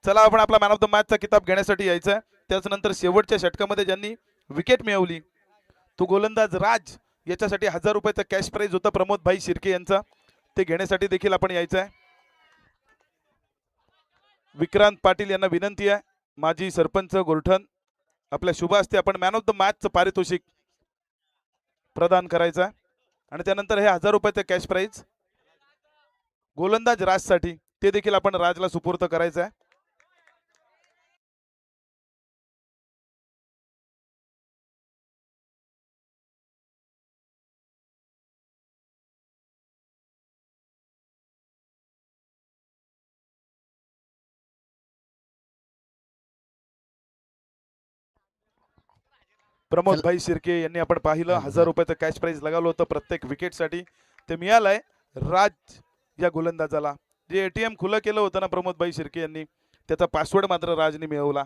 चला आपण आपला मॅन ऑफ द मॅचचा किताब घेण्यासाठी यायचा आहे. त्याच्यानंतर शेवटच्या षटकामध्ये ज्यांनी विकेट मिळवली तो गोलंदाज राज, याच्यासाठी 1000 रुपयाचा कॅश प्राइज होता प्रमोद भाई शिर्के यांचा, ते घेण्यासाठी देखील आपण यायचं आहे. विक्रांत पाटील यांना विनंती आहे, माजी सरपंच गोरठण, आपल्या शुभ हस्ते आपण मॅन ऑफ द मॅचचं पारितोषिक प्रदान करायचं आहे. आणि त्यानंतर हे 1000 रुपयाचं कॅश प्राइज गोलंदाज राजसाठी, ते देखील आपण राजला सुपूर्द करायचं आहे. प्रमोद भाई शिर्के यांनी आपण पाहिलं 1000 रुपयाचं कॅश प्राइज लगावलं होतं प्रत्येक विकेटसाठी, ते मिळालंय राज या गोलंदाजाला. जे एटीएम खुलं केलं होतं ना प्रमोद भाई शिर्के यांनी, त्याचा पासवर्ड मात्र राजने मिळवला.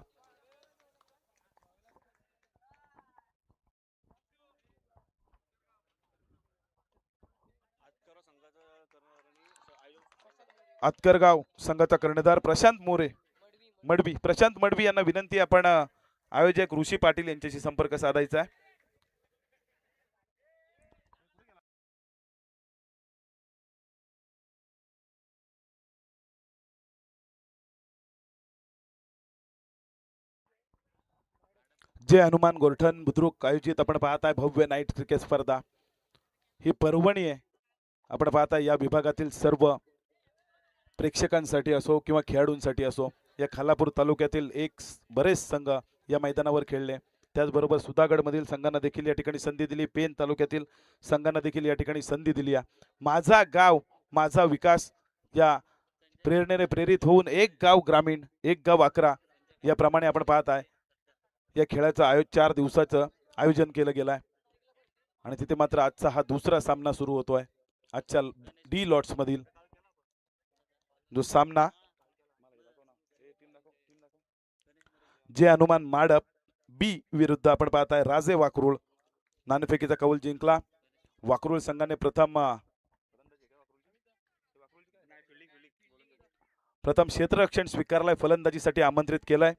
आतकरगाव संघाचा कर्णधार प्रशांत मोरे मडवी, प्रशांत मडवी यांना विनंती, आपण आयोजक ऋषी पाटील यांच्याशी संपर्क साधायचा आहे. जय हनुमान गोरठण बुद्रुक आयोजित आपण पाहताय भव्य नाईट क्रिकेट स्पर्धा, ही पर्वणी आहे. आपण पाहताय या विभागातील सर्व प्रेक्षकांसाठी असो किंवा खेळाडूंसाठी असो, या खालापूर तालुक्यातील बरेच संघ या मैदानावर खेळले. त्याचबरोबर सुधागडमधील संघांना देखील या ठिकाणी संधी दिली, पेन तालुक्यातील संघांना देखील या ठिकाणी संधी दिली आहे. माझा गाव माझा विकास या प्रेरणेने प्रेरित होऊन एक गाव ग्रामीण एक गाव 11 याप्रमाणे आपण पाहत आहे या खेळाचं 4 दिवसाचं आयोजन केलं गेलं आहे. आणि तिथे मात्र आजचा हा दुसरा सामना सुरू होतोय. आजच्या डी लॉट्स मधील जो सामना जे हनुमान माडप बी विरुद्ध आपण पाहताय राजे वाकरूळ, नाणेफेकीचा कौल जिंकला. वाकरूळ संघाने प्रथम क्षेत्ररक्षण स्वीकारलाय, फलंदाजीसाठी आमंत्रित केलंय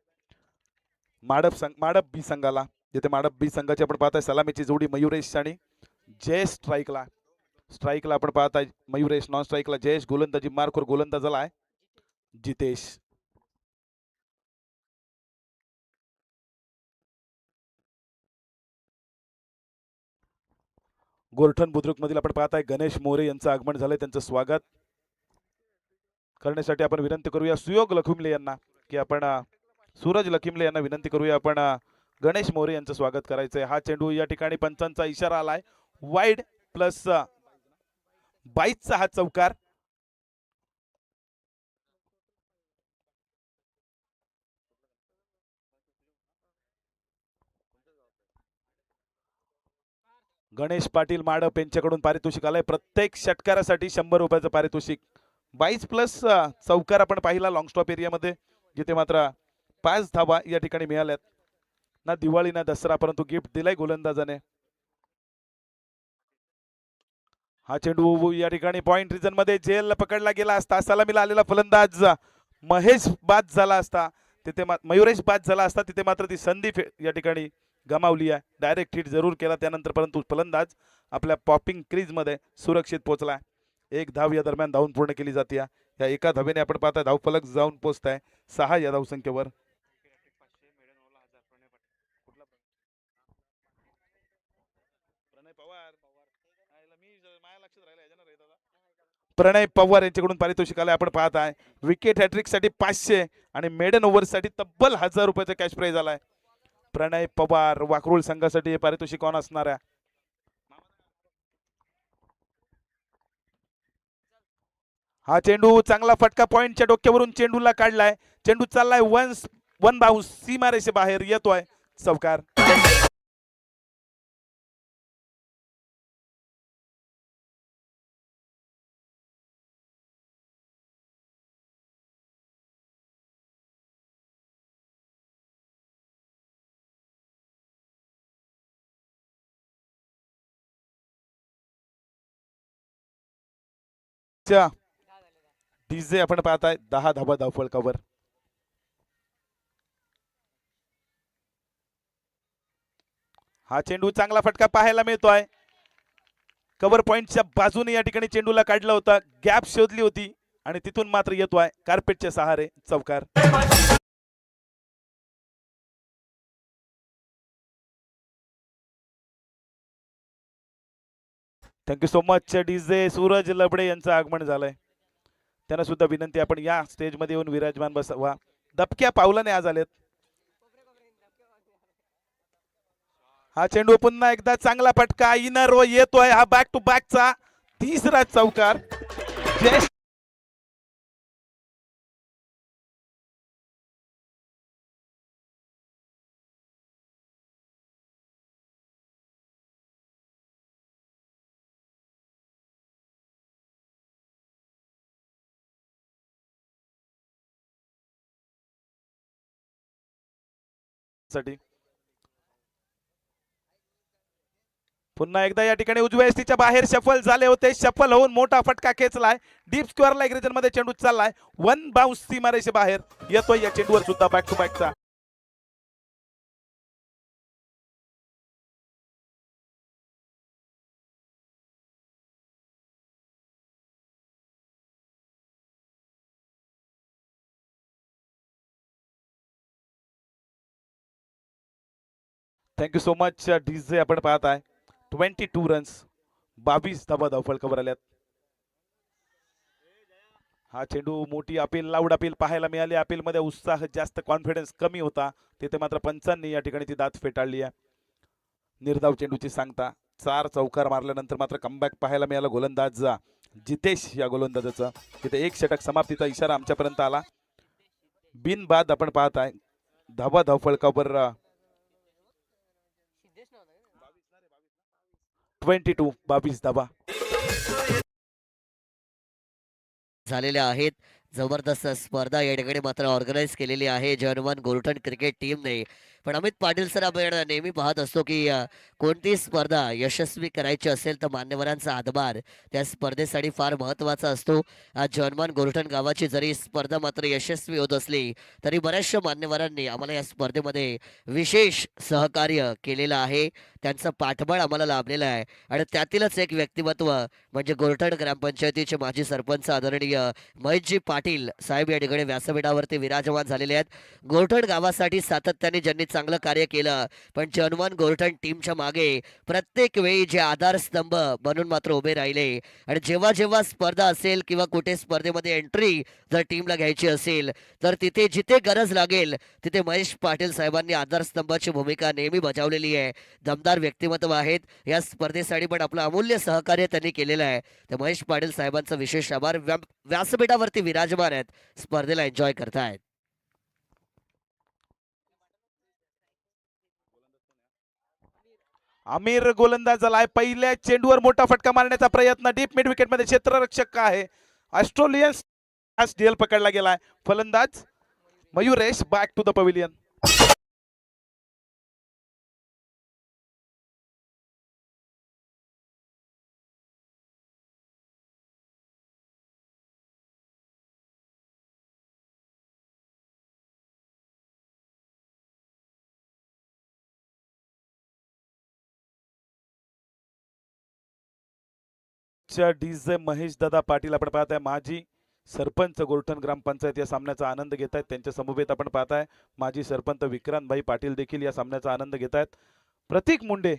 माडप बी संघाला. जिथे माडप बी संघाची आपण पाहताय सलामीची जोडी मयुरेश आणि जयेश स्ट्राईकला आपण पाहताय मयुरेश, नॉन स्ट्राईकला जयेश, गोलंदाजी मार्कवर गोलंदाजाला आहे जितेश. गोरठण बुद्रुक मधील आपण पाहताय गणेश मोरे यांचं आगमन झालंय, त्यांचं स्वागत करण्यासाठी आपण विनंती करूया सुयोग लखिमले यांना, की आपण सूरज लखिमले यांना विनंती करूया आपण गणेश मोरे यांचं स्वागत करायचंय. हा चेंडू या ठिकाणी पंचांचा इशारा आलाय, वाईड प्लस 22चा हा चौकार. गणेश पाटील माडप यांच्याकडून पारितोषिक आलंय, प्रत्येक षटकारासाठी 100 रुपयाचं पारितोषिक. 22 प्लस चौकार आपण पाहिला लॉंग स्टॉप एरियामध्ये, जिथे मात्र 5 धावा या ठिकाणी मिळाल्यात. ना दिवाळी ना दसरा, परंतु गिफ्ट दिलाय गोलंदाजाने. हा चेंडू या ठिकाणी पॉइंट रिजन मध्ये जेल पकडला गेला असता, सलामीला आलेला फलंदाज महेश बाद झाला असता, तिथे मयुरेश बाद झाला असता, तिथे मात्र ती संधी या ठिकाणी गमावली आहे. डायरेक्ट हिट जरूर केला त्यानंतर, परंतु फलंदाज आपल्या पॉपिंग क्रीज मध्ये सुरक्षित पोहोचला. एक धाव या दरम्यान धावून पूर्ण केली जाते. या एका धावेने आपण पाहताय धावफलक जाऊन पोहोचताय 6 या धावसंख्येवर. प्रणय पवार यांच्याकडून पारितोषिक आलंय. आपण पाहत आहे विकेट हॅट्रिक साठी 500 आणि मेडन ओव्हर साठी तब्बल 1000 रुपयाचा कॅश प्राइज आलाय. प्रणय पवार वाकरूळ संघासाठी हे पारितोषिक ऑन असणार आहे. हा चेंडू चांगला फटका पॉइंटच्या डोक्यावरून चेंडूला काढलाय, चेंडू चाललाय वन बाउन्स, सीमारेषे बाहेर येतोय, चौकार. डीजे आपण पाहताय 10 धावा धावफलकावर. हा चेंडू चांगला फटका पाहायला मिळतोय. कव्हर पॉइंटच्या बाजूने या ठिकाणी चेंडूला काढला होता, गॅप शोधली होती आणि तिथून मात्र येतोय कार्पेटच्या सहारे चौकार. Thank you so much DJ Suraj Labade यांचं आगमन झालंय. त्यांना सुद्धा विनंती आपण या स्टेजमध्ये येऊन विराजमान बसावा. दबक्या पावलाने आज आलेत. हा चेंडू पुन्हा एकदा चांगला फटका इनर व येतोय हा बॅक टू बॅकचा तिसरा चौकार. जय साठी पुन्हा एकदा या ठिकाणी उजव्या एसटीच्या बाहेर शफल झाले होते. शफल होऊन मोठा फटका खेचलाय. डीप स्क्वेअर लाईक रिजन मध्ये चेंडू चाललाय. वन बाउन्स सीमारेषे बाहेर येतोय या चेंडूवर सुद्धा बॅक टू बॅकचा. Thank you so much DJ. आपण पाहत आहे 22 रन्स 22 धावा धावफलकावर आल्यात. हा चेंडू मोठी अपील लाऊड अपील पाहायला मिळाली. अपील मध्ये उत्साह जास्त, कॉन्फिडन्स कमी होता. तिथे मात्र पंचांनी या ठिकाणी ती दात फेटाळली आहे. निर्धाव चेंडूची सांगता 4 चौकार मारल्यानंतर मात्र कमबॅक पाहायला मिळाला गोलंदाज जितेश या गोलंदाजाचा. तिथे एक षटक समाप्तीचा इशारा आमच्यापर्यंत आला. बिनबाद आपण पाहत आहे धावा धावफलकावर 22 धावा झालेल्या आहेत. जबरदस्त स्पर्धा या ठिकाणी मात्र ऑर्गनाईज केलेली आहे जर्मन गोर्टन क्रिकेट टीमने. पण अमित पाटील सर, आपण नेहमी पाहत असतो की कोणती स्पर्धा यशस्वी करायची असेल तर मान्यवरांचा हातभार त्या स्पर्धेसाठी फार महत्त्वाचा असतो. आज जर्मन गोर्टन गावाची जरी स्पर्धा मात्र यशस्वी होत असली तरी बऱ्याचशा मान्यवरांनी आम्हाला या स्पर्धेमध्ये विशेष सहकार्य केलेलं आहे. त्यांचा पाठबळ आम्हाला लाभलेला आहे. आणि त्यातीलच एक व्यक्तिमत्व म्हणजे गोर्टन ग्रामपंचायतीचे माजी सरपंच आदरणीय महेशजी पाटील साहेब या ठिकाणी व्यासपीठावरती विराजमान झालेले आहेत. गोर्टन गावासाठी सातत्याने ज्यांनी चांगलं कार्य केलं, पण जर्मन गोर्टन टीमच्या मागे प्रत्येक वेळी जे आधारस्तंभ बनून मात्र उभे राहिले. आणि जेव्हा जेव्हा स्पर्धा असेल किंवा कुठे स्पर्धेमध्ये एंट्री जर टीमला घ्यायची असेल तर तिथे जिथे गरज लागेल तिथे महेश पाटील साहेबांनी आधारस्तंभाची भूमिका नेहमी बजावलेली आहे. दमदार व्यक्तिमत्व आहेत. या स्पर्धेसाठी पण आपलं अमूल्य सहकार्य त्यांनी केलेलं आहे. तर महेश पाटील साहेबांचा विशेष आभार. व्यासपीठावरती विराजमान आहेत, स्पर्धेला एन्जॉय करतायत. आमिर गोलंदाज झालाय. पहिल्या चेंडूवर मोठा फटका मारण्याचा प्रयत्न. डीप मिड विकेट मध्ये क्षेत्ररक्षक आहे ऑस्ट्रेलियन डीएल पकडला गेलाय. फलंदाज Mayuresh back to the pavilion. DJ Mahesh दादा पाटील आपण पाहताय माजी सरपंच गोर्टन ग्रामपंचायत या सामन्याचा आनंद घेत आहेत. त्यांच्या समवेत आपण पाहताय माजी सरपंच विक्रांतभाई पाटील देखील या सामन्याचा आनंद घेत आहेत. प्रतीक मुंडे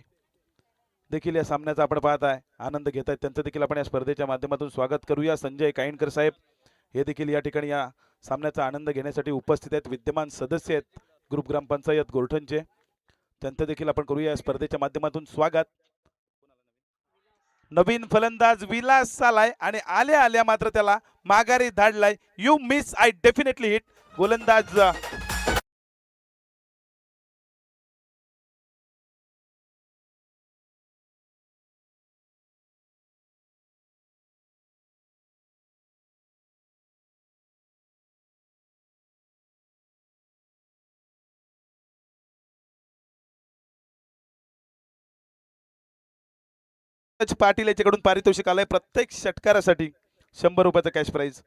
देखील या सामन्याचा आपण पाहताय आनंद घेत आहेत. त्यांचं देखील आपण या स्पर्धेच्या माध्यमातून स्वागत करूया. संजय काईंडकर साहेब हे देखील या ठिकाणी या सामन्याचा आनंद घेण्यासाठी उपस्थित आहेत. विद्यमान सदस्य आहेत ग्रुप ग्रामपंचायत गोर्टनचे. त्यांचं देखील आपण करूया या स्पर्धेच्या माध्यमातून स्वागत. नवीन फलंदाज विलास आलाय आणि आल्या आल्या मात्र त्याला माघारी धाडलाय. You miss I definitely hit. गोलंदाज पाटील याच्याकडून पारितोषिक आलंय. प्रत्येक षटकारासाठी 100 रुपयाचं कॅश प्राइज.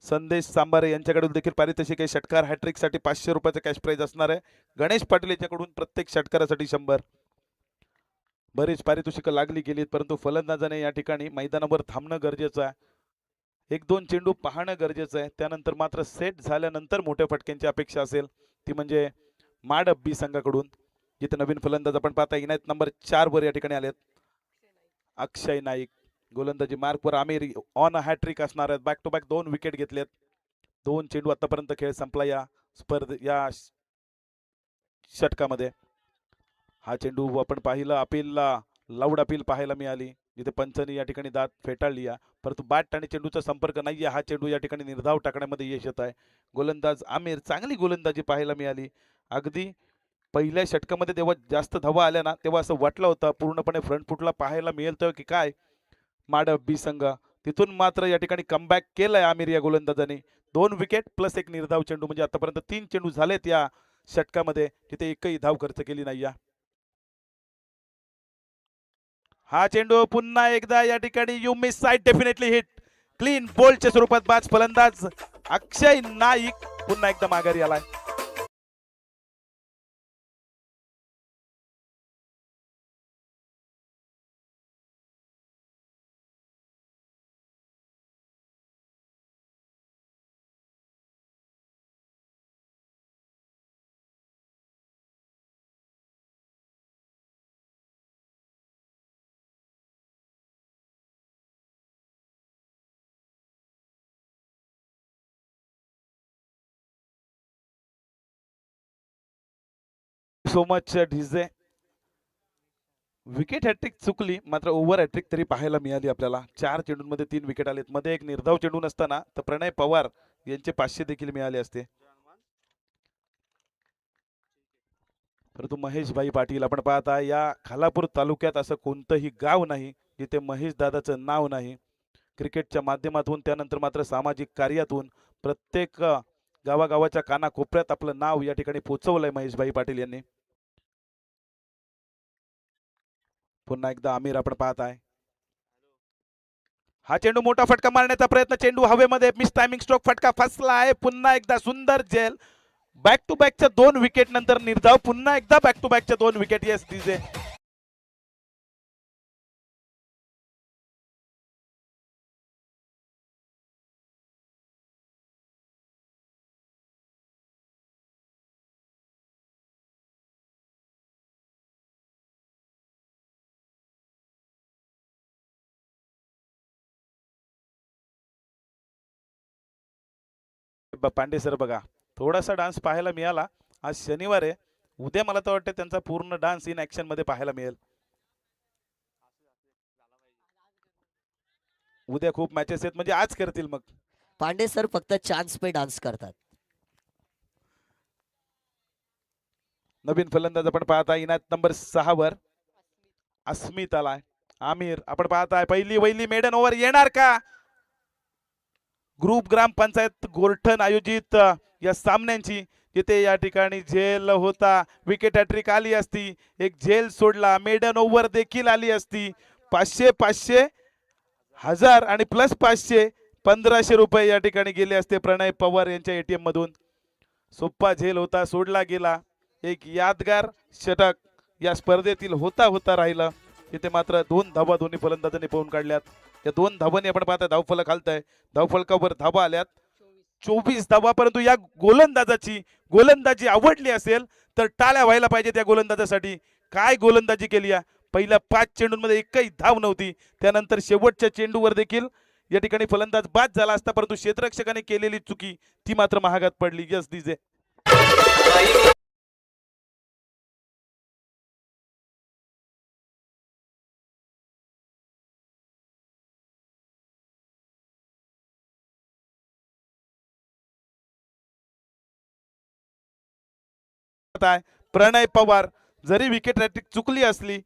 संदेश सांबारे यांच्याकडून देखील पारितोषिक आहे. षटकार हॅट्रिक साठी 500 रुपयाचं कॅश प्राइज असणार आहे. गणेश पाटील यांच्याकडून प्रत्येक षटकारासाठी 100. बरीच पारितोषिकं लागली गेलीत, परंतु फलंदाजाने या ठिकाणी मैदानावर थांबणं गरजेचं आहे. 1-2 चेंडू पाहणं गरजेचं आहे. त्यानंतर मात्र सेट झाल्यानंतर मोठ्या फटक्यांची अपेक्षा असेल, ती म्हणजे माड बी संघाकडून. जिथे नवीन फलंदाज आपण पाहता इनायत नंबर 4 वर या ठिकाणी आलेत. अक्षय नाईक गोलंदाजी मार्कवर. आमिर ऑन अ हॅट्रिक असणार आहेत. बॅक टू बॅक 2 विकेट घेतलेत. 2 चेंडू आतापर्यंत खेळ संपला या या षटकामध्ये. हा चेंडू आपण पाहिलं, अपीलला लाऊड अपील पाहायला मिळाली, जिथे पंचांनी या ठिकाणी दात फेटाळली या, परंतु बॅट आणि चेंडूचा संपर्क नाहीये. हा चेंडू या ठिकाणी निर्धाव टाकण्यामध्ये यश येत आहे. गोलंदाज आमिर, चांगली गोलंदाजी पाहायला मिळाली. अगदी पहिल्या षटकामध्ये तेव्हा जास्त धावा आल्या ना, तेव्हा असं वाटलं होतं पूर्णपणे फ्रंट फुटला पाहायला मिळतं की काय माड बी संघ. तिथून मात्र या ठिकाणी कमबॅक केलंय आमिर या गोलंदाजाने. 2 विकेट प्लस 1 निर्धाव चेंडू, म्हणजे आतापर्यंत 3 चेंडू झालेत या षटकामध्ये, तिथे एकही धाव खर्च केली नाही या. हा चेंडू पुन्हा एकदा या ठिकाणी you miss side, definitely hit. Clean बोल्डच्या स्वरूपात बाज फलंदाज अक्षय नाईक पुन्हा एकदा माघारी आलाय. So much DJ. Wicket hattrick चुकली, मात्र ओव्हर हॅट्रिक तरी पाहायला मिळाली आपल्याला. 4 चेंडूंमध्ये 3 विकेट आलेत. मध्ये एक निर्धाव चेंडू नसताना तर प्रणय पवार यांचे 500 देखील मिळाले असते. परंतु महेश भाई पाटील, आपण पाहता या खालापूर तालुक्यात असं कोणतंही गाव नाही जिथे महेश दादाचं नाव नाही. क्रिकेटच्या माध्यमातून, त्यानंतर मात्र सामाजिक कार्यातून प्रत्येक गावागावाच्या कानाकोपऱ्यात आपलं नाव या ठिकाणी पोहोचवलंय महेश भाई पाटील यांनी. पुन्हा एकदा आमिर आपण पाहत आहे. हा चेंडू मोठा फटका मारण्याचा प्रयत्न, चेंडू हवेमध्ये, मिस टायमिंग स्ट्रोक, फटका फसला आहे. पुन्हा एकदा सुंदर झेल. बॅक टू बॅकच्या 2 विकेट नंतर निर्धाव, पुन्हा एकदा बॅक टू बॅकच्या 2 wicket. Yes DJ. Pande sir बघा, थोडासा डान्स पाहायला मिळाला. आज शनिवार आहे, उद्या मला तर वाटतं त्यांचा पूर्ण डान्स इन ऍक्शन मध्ये पाहायला मिळेल. उद्या खूप मॅचेस आहेत, म्हणजे आज करतील मग. पांडे सर फक्त चान्स पे डान्स करतात. नवीन फलंदाज आपण पाहताय इनायत नंबर 6 वर अस्मित आलाय. आमिर आपण पाहताय, पहिली वहिली मेडन ओव्हर येणार का? ग्रुप ग्रामपंचायत गोरठण आयोजित या सामन्यांची, जिथे या ठिकाणी झेल होता, विकेट हॅट्रिक आली असती, एक झेल सोडला, मेडन ओव्हर देखील आली असती. 500 500 1000 आणि प्लस 500 1500 रुपये या ठिकाणी गेले असते प्रणय पवार यांच्या एटीएम मधून. सोप्पा झेल होता, सोडला गेला. एक यादगार षटक या स्पर्धेतील होता होता राहिलं. तिथे मात्र 2 धावा दोन्ही फलंदाजांनी पळून काढल्यात. या 2 धावांनी आपण पाहता धावफलक हालतंय. धावफलकावर धावा आल्यात 24 धावा. परंतु या गोलंदाजी आवडली असेल तर टाळ्या व्हायला पाहिजे त्या गोलंदाजासाठी. काय गोलंदाजी केली या. पहिल्या 5 चेंडूंमध्ये एकही धाव नव्हती. त्यानंतर शेवटच्या चेंडूवर देखील या ठिकाणी फलंदाज बाद झाला असता, परंतु क्षेत्ररक्षकाने केलेली चुकी ती मात्र महागात पडली. Yes DJ. प्रणय पवार, जरी विकेट हॅट्रिक चुकली असली,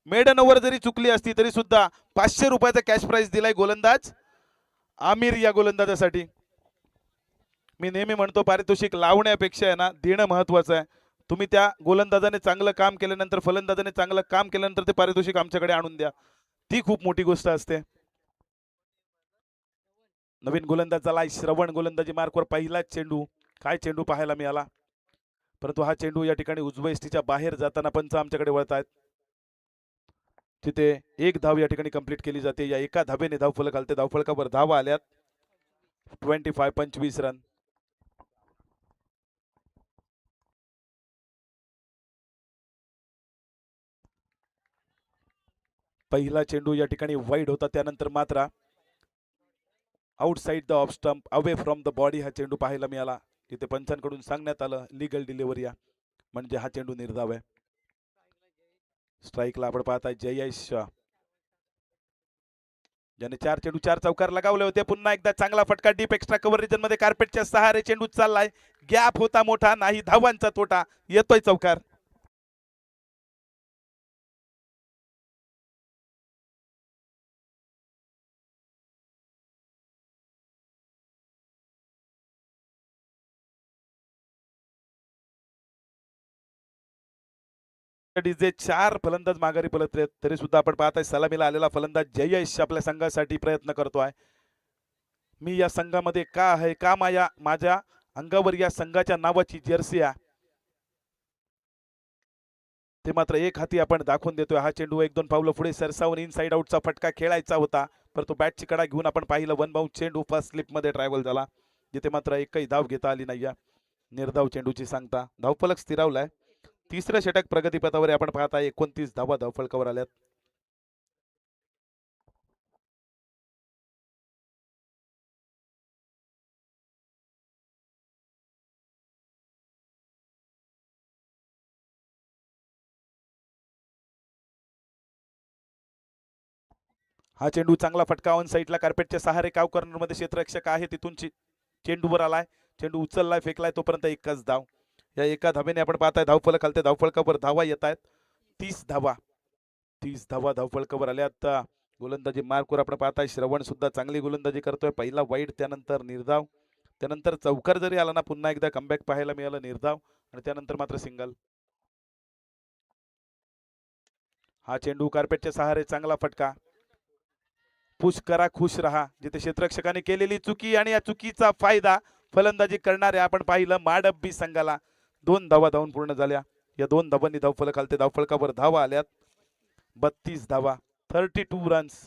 मेडन ओव्हर जरी चुकली असती, तरी सुद्धा 500 रुपयाचा कॅश प्राइज दिलाय गोलंदाज आमिर या गोलंदाजासाठी. मी नेहमी म्हणतो, पारितोषिक लावण्यापेक्षा आहे ना देणं महत्वाचं आहे. तुम्ही त्या गोलंदाजाने चांगलं काम केल्यानंतर, फलंदाजाने चांगलं काम केल्यानंतर ते पारितोषिक आमच्याकडे आणून द्या, ती खूप मोठी गोष्ट असते. नवीन गोलंदाज झाला श्रवण. गोलंदाजी मार्कवर पहिलाच चेंडू. काय चेंडू पाहायला मिळाला, परंतु हा चेंडू या ठिकाणी उजव्या यष्टीच्या बाहेर जाताना पंच आमच्याकडे वळत आहेत. तिथे एक धाव या ठिकाणी कंप्लीट केली जाते. या एका धावेने धावफलक आलते. धावफलकावर धावा आल्यात 25 रन. पहिला चेंडू या ठिकाणी वाईड होता, त्यानंतर मात्र outside the off stump away from the body हा चेंडू पाहायला मिळाला. तिथे पंचांकडून सांगण्यात आलं लिगल डिलिव्हरी म्हणजे हा चेंडू निर्धाव आहे. स्ट्राईकला आपण पाहताय जयेश ज्याने 4 चेंडू 4 चौकार लगावले होते. पुन्हा एकदा चांगला फटका डीप एक्स्ट्रा कव्हर रिजन मध्ये कार्पेटच्या सहारे चेंडू चाललाय. गॅप होता मोठा, नाही धावांचा तोटा, येतोय चौकार. डीजे 4 फलंदाज माघारी पलटले, तरी सुद्धा आपण पाहताय सलामीला आलेला फलंदाज जयेश आपल्या संघासाठी प्रयत्न करतोय. मी या संघामध्ये का आहे, का माझ्या अंगावर या संघाच्या नावाची जर्सी आहे ते मात्र एक हाती आपण दाखवून देतोय. हा चेंडू 1-2 पावलं पुढे सरसावून इनसाइड आउटचा फटका खेळायचा होता, परंतु बॅटची कडा घेऊन आपण पाहिलं वन बाउंड चेंडू फर्स्ट स्लिप मध्ये ट्रॅव्हल झाला, जिथे मात्र एकही धाव घेता आली नाही. निर्धाव चेंडूची सांगता धावफलक स्थिरावलाय. तिसरं षटक प्रगतीपथावर आपण पाहताय. 29 धावा धावफलकावर आल्यात. हा चेंडू चांगला फटका ऑन साईडला कार्पेटच्या सहारे काव कॉर्नर मध्ये क्षेत्ररक्षक आहे तिथून चेंडूवर आलाय. चेंडू उचललाय, फेकलाय, तोपर्यंत एकच धाव. या एका धावेने आपण पाहताय धावफलक आलते. धावफलकावर धावा येत आहेत 30 धावा. 30 धावा धावफलकावर आल्यात. गोलंदाजी मार्कवर आपण पाहताय श्रवण सुद्धा चांगली गोलंदाजी करतोय. पहिला वाईड, त्यानंतर निर्धाव, त्यानंतर चौकार जरी आला ना पुन्हा एकदा कमबॅक पाहायला मिळालं निर्धाव, आणि त्यानंतर मात्र सिंगल. हा चेंडू कार्पेटच्या सहारे चांगला फटका. पुश करा खुश रहा, जिथे क्षेत्ररक्षकाने केलेली चुकी आणि या चुकीचा फायदा फलंदाजी करणारे आपण पाहिलं माडब्बी संघाला. 2 धावा धावून पूर्ण झाल्या. या 2 धावांनी धावफलक आलते. धावफलकावर धावा आल्यात 32 धावा, 32 रन्स.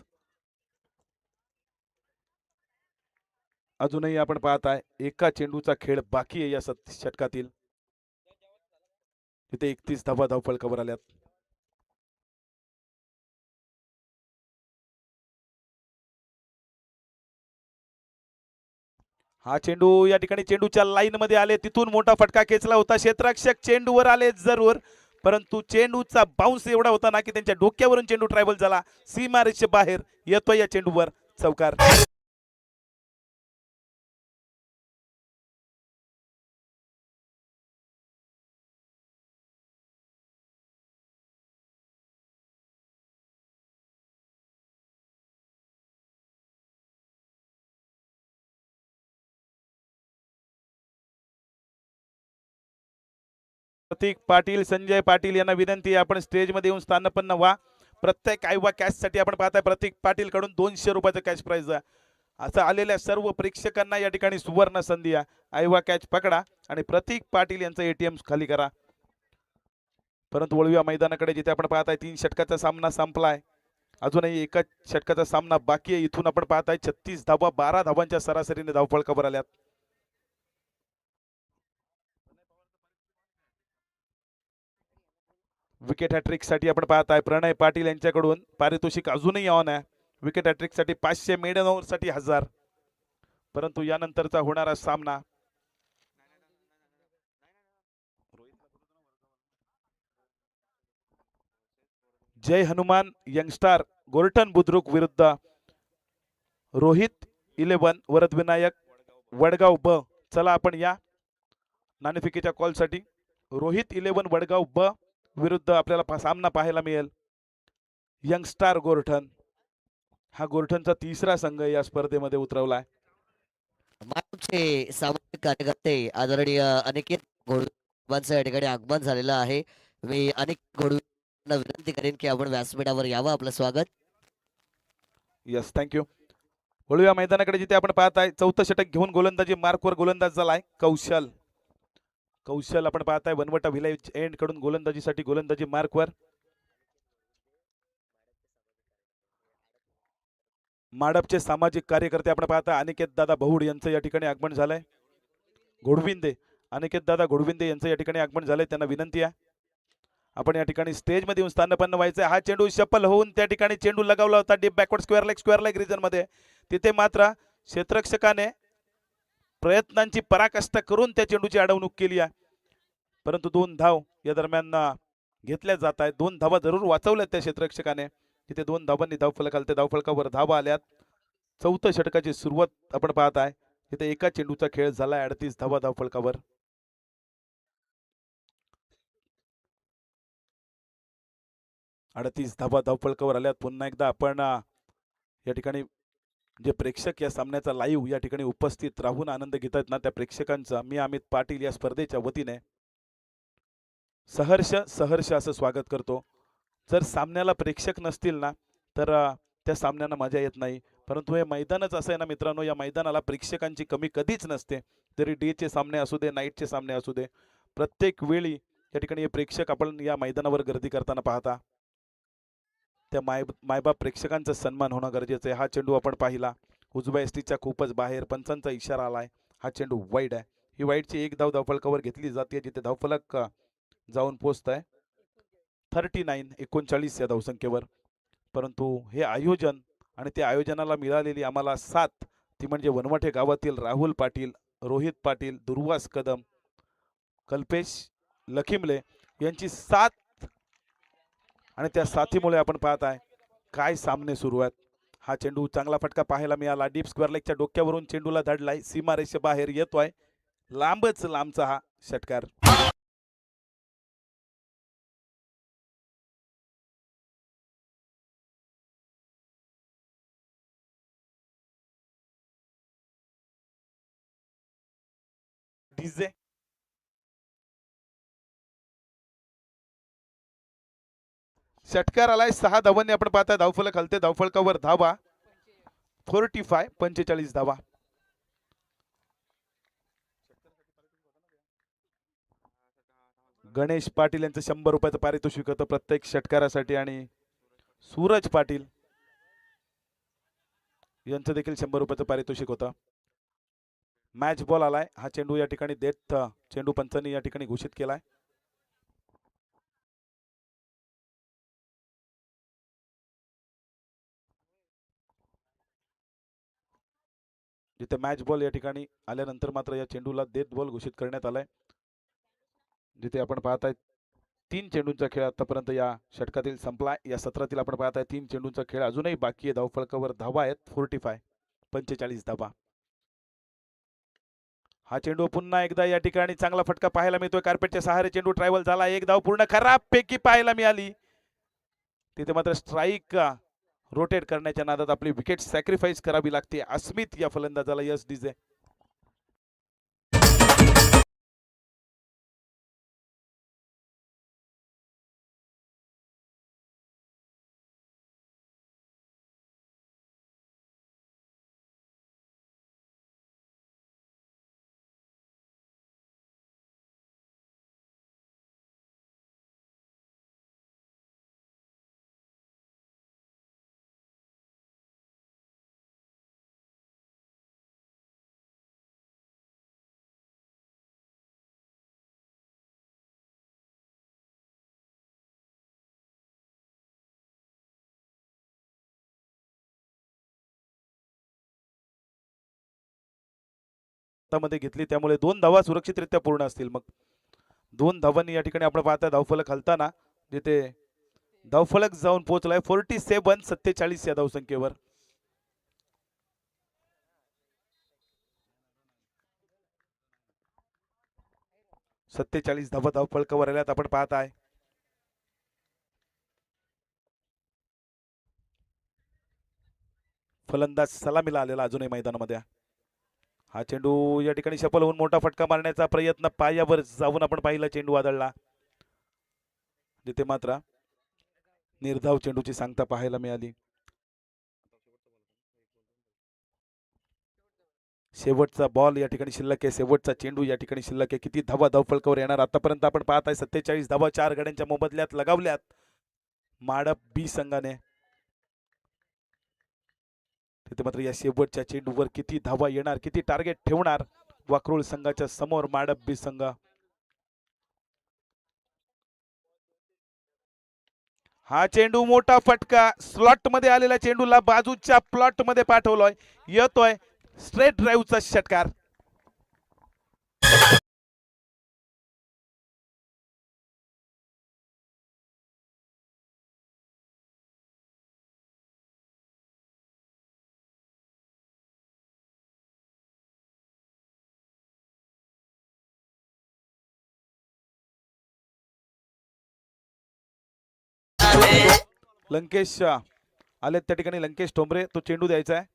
अजूनही आपण पाहताय एका चेंडूचा खेळ बाकी आहे या षटकातील. तिथे 31 धावा धावफलकावर आल्यात. हा चेंडू या ठिकाणी चेंडूच्या लाईन मध्ये आले, तिथून मोठा फटका खेचला होता. क्षेत्ररक्षक चेंडूवर आले जरूर, परंतु चेंडूचा बाउन्स एवढा होता ना की त्यांच्या डोक्यावरून चेंडू ट्रॅव्हल झाला. सीमारेषे बाहेर येतोय या चेंडूवर चौकार. प्रतीक पाटील, संजय पाटील यांना विनंती आहे आपण स्टेजमध्ये येऊन स्थानपन्न व्हा. प्रत्येक आयवा कॅश साठी आपण पाहताय प्रतीक पाटील कडून 200 रुपयाचं कॅश प्राइज आहे. असं आलेल्या सर्व प्रेक्षकांना या ठिकाणी सुवर्ण संधी आहे. आयवा कॅच पकडा आणि प्रतीक पाटील यांचं एटीएम खाली करा. परंतु वळूया मैदानाकडे, जिथे आपण पाहताय 3 षटकाचा सामना संपलाय. अजूनही एका षटकाचा सामना बाकी आहे. इथून आपण पाहताय 36 धावा, 12 धावांच्या सरासरीने धावफलकावर आल्यात. विकेट हॅट्रिक साठी आपण पाहताय प्रणय पाटील यांच्याकडून पारितोषिक अजूनही ऑन आहे. विकेट हॅट्रिक साठी 500, मेडन ओव्हर साठी 1000. परंतु यानंतरचा होणारा सामना जय हनुमान यंगस्टार गोर्टन बुद्रुक विरुद्ध रोहित 11 वरदविनायक वडगाव ब. चला आपण या नाणेफेकीच्या कॉल साठी. रोहित 11 वडगाव ब विरुद्ध आपल्याला सामना पाहायला मिळेल यंगस्टार गोर्ठन. हा गोर्ठनचा तिसरा संघ या स्पर्धेमध्ये उतरवलाय. मानवचे सामाजिक कार्यकर्ते आदरणीय अनिकेत घोडवांचं या ठिकाणी आगमन झालेलं आहे. मी अनिकेत घोडवांना विनंती करेन की आपण व्यासपीठावर यावं. आपलं स्वागत. Yes, thank you. वळूया मैदानाकडे, जिथे आपण पाहताय 4थं षटक घेऊन गोलंदाजी मार्कवर गोलंदाज झालाय कौशल. कौशल आपण पाहताय वनवटा व्हिलेज एंड कडून गोलंदाजीसाठी गोलंदाजी मार्कवर. माडपचे सामाजिक कार्यकर्ते आपण पाहता अनिकेत दादा बहुड यांचं या ठिकाणी आगमन झालंय. घोडविंदे अनिकेत दादा घोडविंदे यांचं या ठिकाणी आगमन झालंय. त्यांना विनंती आहे आपण या ठिकाणी स्टेज मध्ये येऊन स्थानपन्न व्हायचं. हा चेंडू शफल होऊन त्या ठिकाणी चेंडू लगावला होता deep backward square leg region मध्ये. तिथे मात्र क्षेत्ररक्षकाने प्रयत्नांची पराकाष्ठा करून त्या चेंडूची अडवणूक केली आहे, परंतु 2 धाव या दरम्यान घेतल्या जात आहेत. 2 धावा जरूर वाचवल्यात त्या क्षेत्ररक्षकाने. तिथे 2 धावांनी धावफलकाला धावफलकावर धावा आल्यात. चौथ्या षटकाची सुरुवात आपण पाहत आहे. तिथे एका चेंडूचा खेळ झालाय. 38 धावा धावफलकावर. धावफलकावर आल्यात. पुन्हा एकदा आपण या ठिकाणी जे प्रेक्षक या सामन्याचा लाईव्ह या ठिकाणी उपस्थित राहून आनंद घेत आहेत ना, त्या प्रेक्षकांचा मी अमित पाटील या स्पर्धेच्या वतीने सहर्ष असं स्वागत करतो. जर सामन्याला प्रेक्षक नसतील ना तर त्या सामन्यांना मजा येत नाही. परंतु हे मैदानच असं आहे ना मित्रांनो, या मैदानाला प्रेक्षकांची कमी कधीच नसते. तरी डेचे सामने असू दे, नाईटचे सामने असू दे, प्रत्येक वेळी या ठिकाणी हे प्रेक्षक आपण या मैदानावर गर्दी करताना पाहता. त्या मायबाप प्रेक्षकांचा सन्मान होणं गरजेचं आहे. हा चेंडू आपण पाहिला उजव्या एसटीच्या खूपच बाहेर. पंचांचा इशारा आलाय. हा चेंडू वाईड आहे. ही वाईडची 1 धाव धावफलकावर घेतली जाते, जिथे धावफलक जाऊन पोहोचत आहे 39 या धावसंख्येवर. परंतु हे आयोजन आणि त्या आयोजनाला मिळालेली आम्हाला साथ, ती म्हणजे वनवटे गावातील राहुल पाटील, रोहित पाटील, दुर्वास कदम, कल्पेश लखिमले यांची साथ, आणि त्या साथीमुळे आपण पाहत आहे काय सामने सुरू आहेत. हा चेंडू चांगला फटका पाहायला मिळाला. डीप स्क्वेअर लेगच्या डोक्यावरून चेंडूला धडलाय. सीमारेषे बाहेर येतोय. लांबचा हा षटकार. डीजे षटकार आलाय. 6 धावांनी आपण पाहताय धावफलक हलते. धावफलकावर धावा 45 धावा. गणेश पाटील यांचं 100 रुपयाचं पारितोषिक होतं प्रत्येक षटकारासाठी, आणि सूरज पाटील यांचं देखील 100 रुपयाचं पारितोषिक होतं. मॅच बॉल आलाय. हा चेंडू या ठिकाणी देत चेंडू पंचांनी या ठिकाणी घोषित केलाय. जिथे मॅच बॉल या ठिकाणी आल्यानंतर मात्र या चेंडूला डेथ बॉल घोषित करण्यात आलाय. जिथे आपण पाहताय 3 चेंडूंचा खेळ आतापर्यंत या षटकातील संपलाय. या सत्रातील आपण पाहताय 3 चेंडूंचा खेळ अजूनही बाकी आहे. धावफलकावर धावा आहेत 45 धावा. हा चेंडू पुन्हा एकदा या ठिकाणी चांगला फटका पाहायला मिळतोय. कार्पेटच्या सहारे चेंडू ट्रायव्हल झाला. 1 धाव पूर्ण खराब पैकी पाहायला मिळाली. तिथे मात्र स्ट्राईक रोटेट करण्याच्या नादात आपली विकेट सॅक्रिफाईस करावी लागते अस्मित या फलंदाजाला. यस डीजे मध्ये घेतली, त्यामुळे 2 धावा सुरक्षितरित्या पूर्ण असतील. मग 2 धावांनी या ठिकाणी आपण पाहता धावफलक हलताना, जिथे धावफलक जाऊन पोहोचलाय 47 या धावसंख्येवर. धावा धावफलकावर आल्यात आपण पाहताय. फलंदाज सलामीला आलेला अजूनही मैदानामध्ये. हा चेंडू या ठिकाणी सफल होऊन मोठा फटका मारण्याचा प्रयत्न पायावर जाऊन आपण पाहिला. चेंडू आदळला, जिथे मात्र निर्धाव चेंडूची सांगता पाहायला मिळाली. शेवटचा बॉल या ठिकाणी शिल्लक आहे. शेवटचा चेंडू या ठिकाणी शिल्लक आहे. किती धावा धावफलकावर येणार आतापर्यंत आपण पाहताय 47 धावा 4 गड्यांच्या मोबदल्यात लगावल्यात माडप बी संघाने. तिथे मात्र या शेवटच्या चेंडूवर किती धावा येणार, किती टार्गेट ठेवणार वाकरोळ संघाच्या समोर माडब्बी संघ. हा चेंडू मोठा फटका, स्लॉट मध्ये आलेल्या चेंडूला बाजूच्या प्लॉट मध्ये पाठवलोय, येतोय स्ट्रेट ड्राईव्हचा षटकार. लंकेश आलेत त्या ठिकाणी, लंकेश ठोंबरे, तो चेंडू द्यायचा आहे.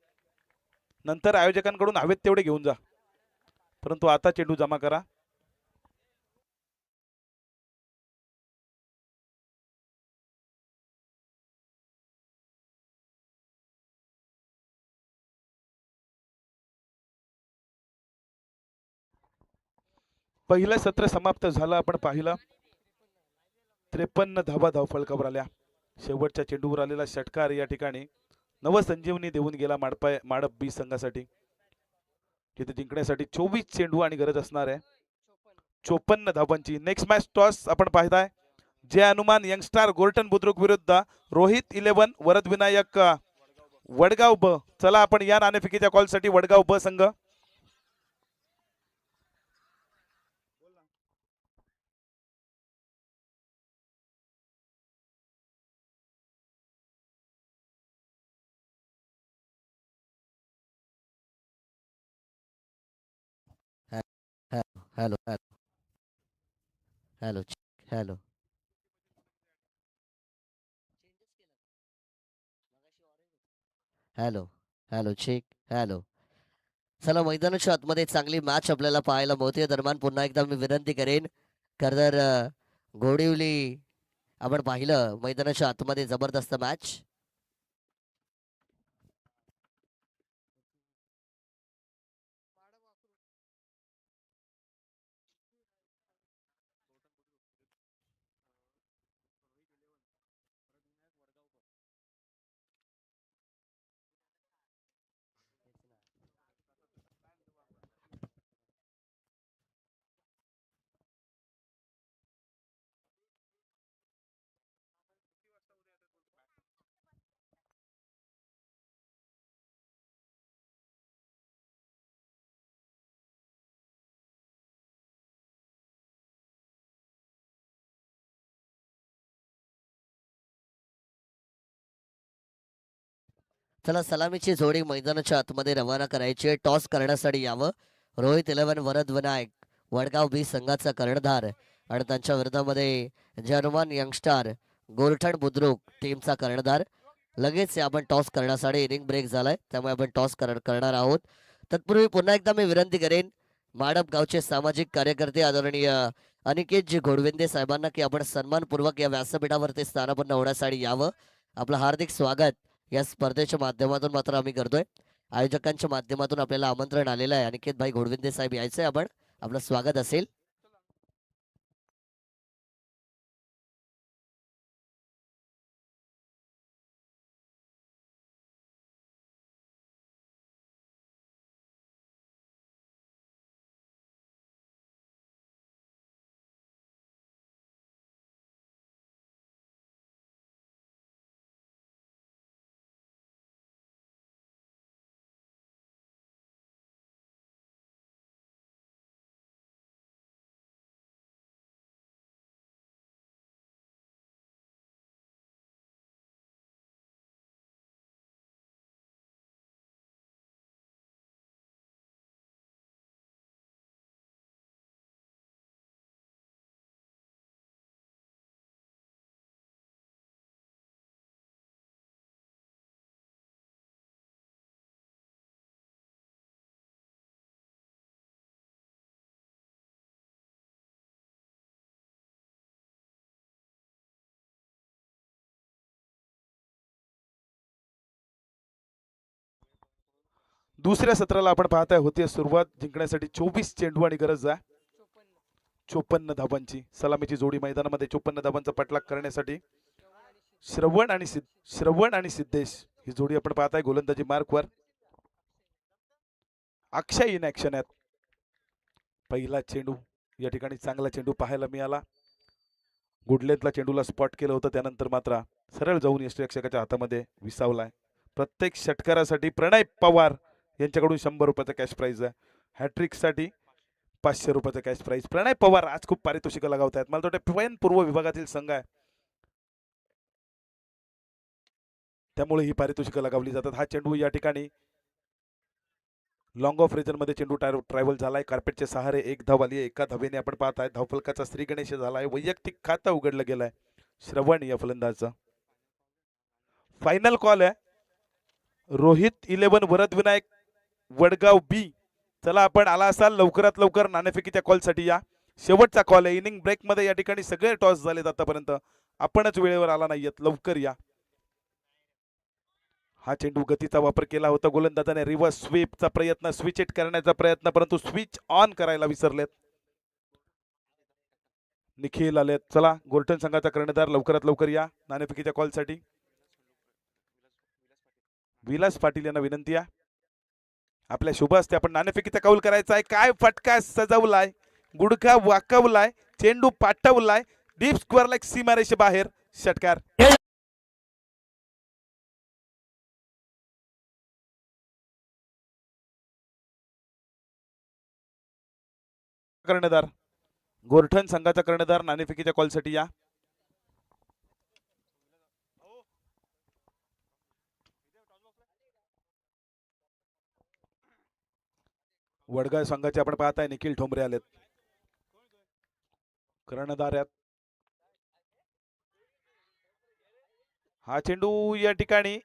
नंतर आयोजकांकडून हवेत तेवढे घेऊन जा, परंतु आता चेंडू जमा करा. पहिलं सत्र समाप्त झालं, आपण पाहिलं 53 धावा धावफलकावर आल्या. शेवटच्या चेंडूवर आलेला षटकार या ठिकाणी नवसंजीवनी देऊन गेला माडब्बी संघासाठी. तिथे जिंकण्यासाठी 24 चेंडू आणि गरज असणार आहे 54 धावांची. नेक्स्ट मॅच टॉस आपण पाहताय, जय हनुमान यंगस्टार गोर्टन बुद्रुक विरुद्ध रोहित 11 वरद विनायक वडगाव ब. चला आपण या नाणेफेकीच्या कॉलसाठी वडगाव ब संघ. Hello hello hello hello. Hello hello check. Hello. चला मैदानाच्या आतमध्ये चांगली मॅच आपल्याला पाहायला मिळते. दरम्यान पुन्हा एकदा मी विनंती करेन, खरं तर घोडिवली आपण पाहिलं मैदानाच्या आतमध्ये जबरदस्त मॅच. चला सलामीची जोडी मैदानाच्या आतमध्ये रवाना करायची. टॉस करण्यासाठी यावं. रोहित 11 वरद विनायक वडगाव बी संघाचा कर्णधार आणि त्यांच्या विरोधामध्ये जय हनुमान यंगस्टार गोरठण बुद्रुक टीमचा कर्णधार. लगेच आपण टॉस करण्यासाठी इनिंग ब्रेक झालाय, त्यामुळे आपण टॉस करणार आहोत. तत्पूर्वी पुन्हा एकदा मी विनंती करेन माडप गावचे सामाजिक कार्यकर्ते आदरणीय अनिकेतजी घोडविंदे साहेबांना की आपण सन्मानपूर्वक या व्यासपीठावरती स्थानापन्न होण्यासाठी यावं. आपलं हार्दिक स्वागत या स्पर्धेच्या माध्यमातून मात्र आम्ही करतोय. आयोजकांच्या माध्यमातून आपल्याला आमंत्रण आलेलं आहे. अनिकेत भाई घोडविंदे साहेब यायचंय, आपण आपलं स्वागत असेल. दुसऱ्या सत्राला आपण पाहताय होते सुरुवात. जिंकण्यासाठी 24 चेंडू आणि गरज आहे 54 धावांची. सलामीची जोडी मैदानामध्ये 54 धावांचा पाठलाग करण्यासाठी श्रवण आणि सिद्धेश ही जोडी आपण पाहताय गोलंदाजी मार्कवर. अक्षय इन ऍक्शन आहेत. पहिला चेंडू या ठिकाणी चांगला चेंडू पाहायला मिळाला. गुडलेतला चेंडूला स्पॉट केलं होतं, त्यानंतर मात्र सरळ जाऊन यष्टीरक्षकाच्या हातामध्ये विसावलाय. प्रत्येक षटकारासाठी प्रणय पवार यांच्याकडून 100 रुपयाचा कॅश प्राइज आहे. हॅट्रिकसाठी 500 रुपयाचा कॅश प्राइज. प्रणय पवार आज खूप पारितोषिकं लगावत आहेत. मला वाटतं पवन पूर्व विभागातील संघ आहे, त्यामुळे ही पारितोषिकं लगावली जातात. हा चेंडू या ठिकाणी लॉंग ऑफ रिजन मध्ये चेंडू ट्रॅव्हल झालाय. कार्पेटचे सहारे 1 धाव आली आहे. एका धावेने आपण पाहत आहे धावफलकाचा श्री गणेश झालाय. वैयक्तिक खातं उघडलं गेलंय श्रवण या फलंदाजाचं. फायनल कॉल आहे रोहित 11 वरदविनायक वडगाव बी. चला आपण आला असाल लवकरात लवकर नाणेफेकीच्या कॉलसाठी या. शेवटचा कॉल आहे. इनिंग ब्रेक मध्ये या ठिकाणी सगळे टॉस झालेत आतापर्यंत. आपणच वेळेवर आला नाहीयेत, लवकर या. हा चेंडू गतीचा वापर केला होता गोलंदाजाने. रिव्हर्स स्वीपचा प्रयत्न, स्विच इट करण्याचा प्रयत्न, परंतु स्विच ऑन करायला विसरलेत. निखिल आलेत. चला गोर्टन संघाचा कर्णधार लवकरात लवकर या नाणेफेकीच्या कॉलसाठी. विलास पाटील यांना विनंती आहे. आपल्या शुभ असते आपण नाणेफेकीचा कौल करायचा आहे. काय फटका सजवलाय, गुडघा वाकवलाय, चेंडू पाठवलाय डीप स्क्वेअर लाईक सीमारेषे बाहेर. षटकार. कर्णधार गोरठण संघाचा कर्णधार नाणेफेकीच्या कॉलसाठी या. वडगाव संघाचे आपण पाहताय निखिल ठोंबरे आलेत कर्णधार आहेत. हा चेंडू या ठिकाणी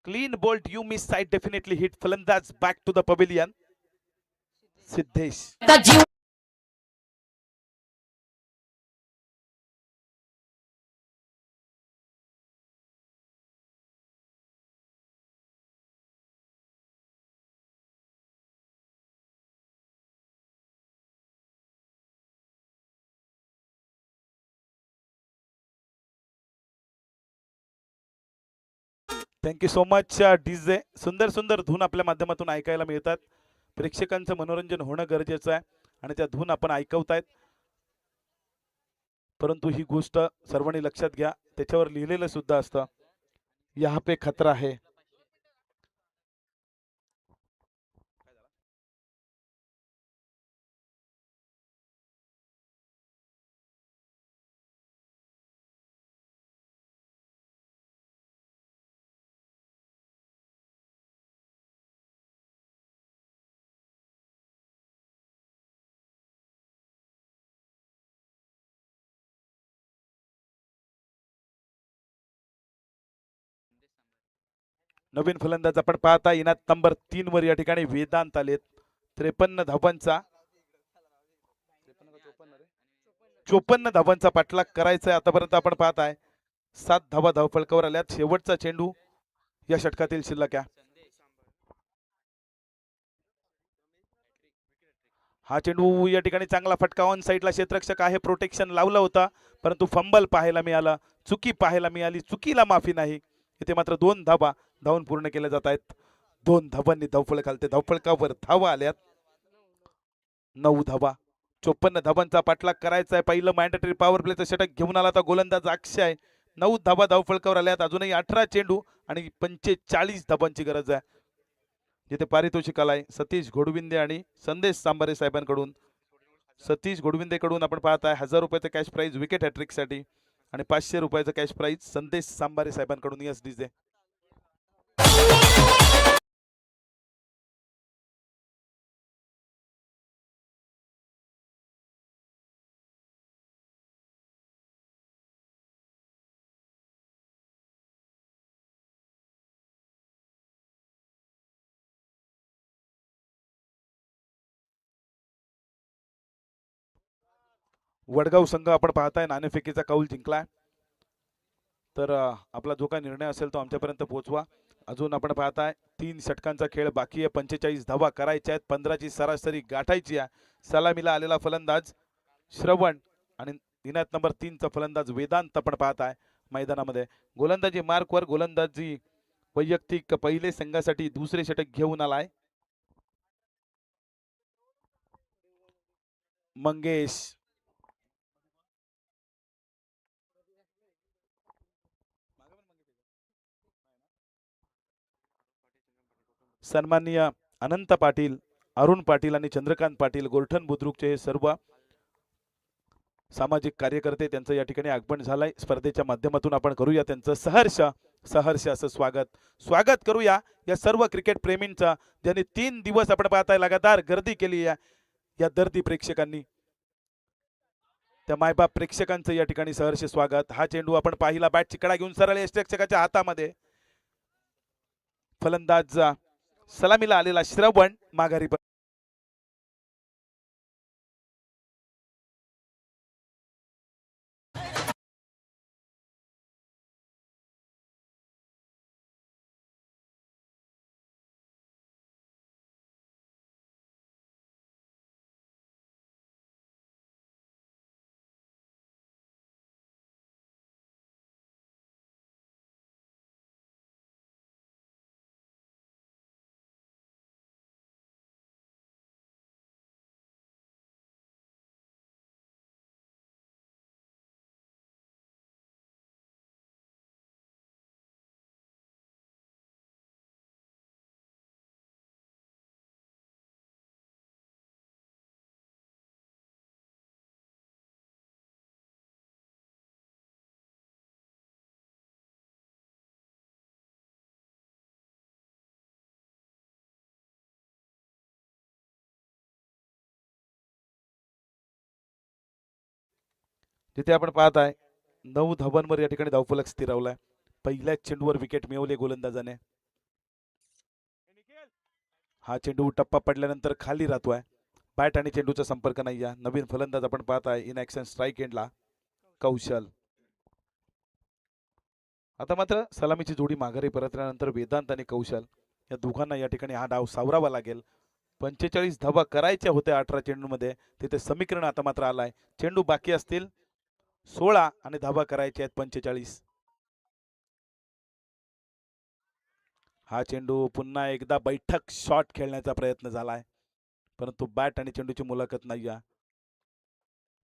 clean bowled, you miss side, definitely hit. फलंदाज back to the pavilion. Siddhesh. Thank you so much DJ. सुंदर सुंदर धून आपल्या माध्यमातून ऐकायला मिळतात. प्रेक्षकांचं मनोरंजन होणं गरजेचं आहे आणि त्या धून आपण ऐकवतायत. परंतु ही गोष्ट सर्वांनी लक्षात घ्या, त्याच्यावर लिहिलेलं सुद्धा असतं यहाँ पे खतरा है. नवीन फलंदाज आपण पाहता इनात नंबर 3 वर या ठिकाणी वेदांत आलेत. 53 धावांचा 54 धावांचा पाठलाग करायचा आहे. आतापर्यंत आपण पाहताय 7 धावा धावफलकावर आल्यात. शेवटचा चेंडू या षटकातील शिल्लक आहे. हा चेंडू या ठिकाणी चांगला फटका ऑन साईडला क्षेत्ररक्षक आहे, प्रोटेक्शन लावलं होता, परंतु फंबल पाहायला मिळालं, चुकी पाहायला मिळाली. चुकीला माफी नाही. इथे मात्र 2 धावा धावून पूर्ण केल्या जात आहेत. 2 धावांनी धावफलक घालते. धावफलकावर धावा आल्यात 9 धावा. 54 धावांचा पाठलाग करायचा आहे. पहिलं मॅन्डेटरी पॉवर प्लेचं षटक घेऊन आला होता गोलंदाज अक्षय. 9 धावा धावफलकावर आल्यात. अजूनही 18 चेंडू आणि 45 धावांची गरज आहे. जिथे पारितोषिक आलाय सतीश घोडविंदे आणि संदेश सांबारे साहेबांकडून. सतीश घोडविंदेकडून आपण पाहताय 1000 रुपयाचं कॅश प्राइज विकेट हॅट्रिकसाठी आणि 500 रुपयाचं कॅश प्राइज संदेश सांबारे साहेबांकडून. Yes DJ. वडगाव संघ आपण पाहताय नाणेफेकीचा कौल जिंकलाय. तर आपला जो काही निर्णय असेल तो आमच्यापर्यंत पोहोचवा. अजून आपण पाहताय 3 षटकांचा खेळ बाकी आहे. 45 धावा करायच्या आहेत. 15ची सरासरी गाठायची आहे. सलामीला आलेला फलंदाज श्रवण आणि इनायत नंबर 3 चा फलंदाज वेदांत आपण पाहताय मैदानामध्ये. गोलंदाजी मार्कवर गोलंदाजी वैयक्तिक पहिले संघासाठी दुसरे षटक घेऊन आलाय मंगेश. सन्माननीय अनंत पाटील, अरुण पाटील आणि चंद्रकांत पाटील गोरठण बुद्रुकचे हे सर्व सामाजिक कार्यकर्ते त्यांचं या ठिकाणी आगमन झालंय. स्पर्धेच्या माध्यमातून आपण करूया त्यांचं सहर्ष सहर्ष असं स्वागत करूया या सर्व क्रिकेट प्रेमींचं, ज्यांनी 3 दिवस आपण पाहताय लगातार गर्दी केली या दर्दी प्रेक्षकांनी. त्या मायबाप प्रेक्षकांचं या ठिकाणी सहर्ष स्वागत. हा चेंडू आपण पाहिला, बॅट चिकडा घेऊन सरळ यष्टिरक्षकाच्या हातामध्ये. फलंदाज सलामीला आलेला श्रवण माघारी. तिथे आपण पाहताय 9 धावांवर या ठिकाणी धावफलक स्थिरावलाय. पहिल्याच चेंडूवर विकेट मिळवले गोलंदाजाने. हा चेंडू टप्पा पडल्यानंतर खाली राहतोय. बॅट आणि चेंडूचा संपर्क नाही. या नवीन फलंदाज आपण पाहताय इन ऍक्शन स्ट्राईक एंडला कौशल. आता मात्र सलामीची जोडी माघारी परतल्यानंतर वेदांत आणि कौशल या दोघांना या ठिकाणी हा डाव सावरावा लागेल. 45 धावा करायच्या होत्या 18 चेंडूमध्ये. तिथे समीकरण आता मात्र आलाय. चेंडू बाकी असतील 16 आणि धावा करायच्या आहेत 45. हा चेंडू पुन्हा एकदा बैठक शॉट खेळण्याचा प्रयत्न झालाय, परंतु बॅट आणि चेंडूची मुलाखत नाही.